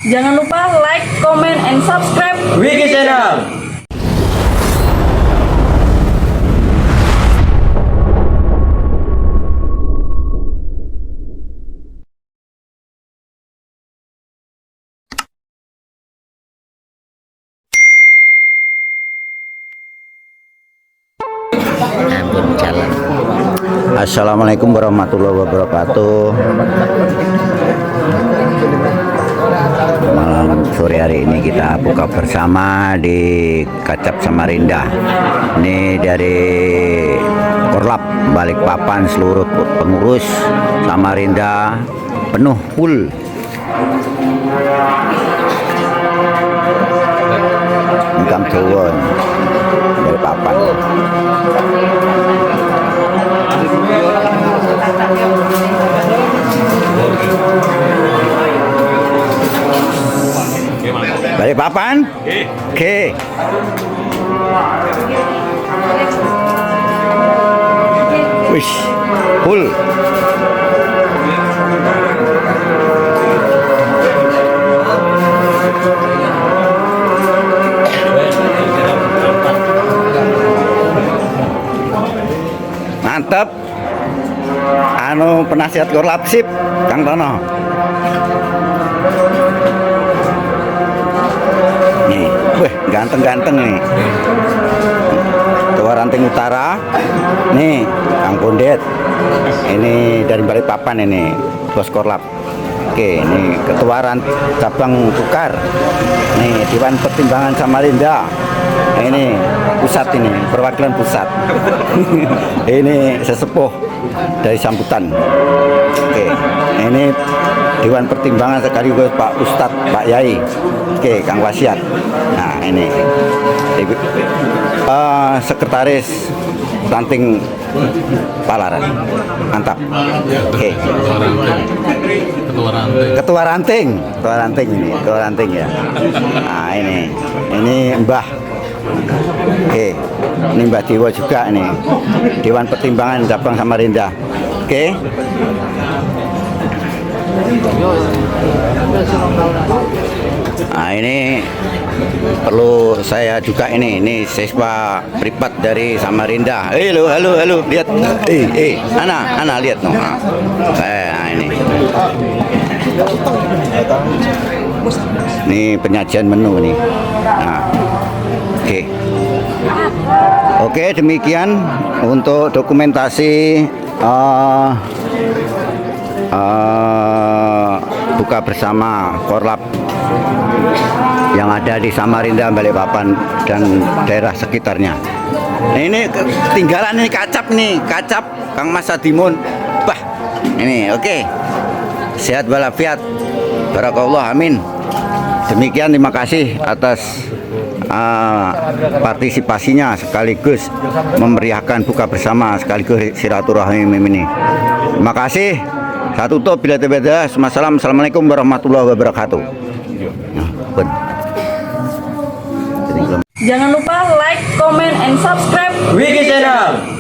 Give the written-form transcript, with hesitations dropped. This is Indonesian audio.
Jangan lupa like, comment, and subscribe Wiki Channel. Assalamualaikum warahmatullahi wabarakatuh. Malam sore hari ini kita buka bersama di Kacap Samarinda. Ini dari Korlap Balikpapan, seluruh pengurus Samarinda penuh full. Income Tewon Balikpapan. Balikpapan? Oke. Wih, full. Mantap. Penasihat Korlap sip, Kang Tono. Nih, wih, ganteng-ganteng nih. Ketua Ranting Utara. Nih, Kang Pondet. Ini dari Balikpapan ini, Bos Korlap. Oke, ini Ketua Cabang Tukar. Nih, Dewan Pertimbangan Samarinda. Ini pusat, ini perwakilan pusat. Ini sesepuh dari sambutan. Oke, ini Dewan Pertimbangan sekaligus Pak Ustadz, Pak Yai. Oke, Kang Wasiat. Nah, ini Sekretaris Ranting Palaran. Mantap. Oke. Ketua ranting ini, ketua ranting ya. Nah, ini Mbah. Oke, ini Mbak Dewa juga ini, Dewan Pertimbangan Cabang Samarinda. Oke. Nah, ini perlu saya juga ini siswa privat dari Samarinda. Halo, lihat. Ana lihat no. Nah, ini. Ini penyajian menu nih. Nah. Oke, demikian untuk dokumentasi buka bersama Korlap yang ada di Samarinda, Balikpapan dan daerah sekitarnya. Nah, ini ketinggalan ini kacap Kang Mas Adimun. Bah, ini oke. Sehat walafiat. Barakallah, amin. Demikian, terima kasih atas partisipasinya sekaligus memeriahkan buka bersama sekaligus silaturahim ini. Terima kasih. Saya tutup bila tiba-tiba. Assalamualaikum warahmatullahi wabarakatuh. Jangan lupa like, comment, and subscribe Wiki Channel.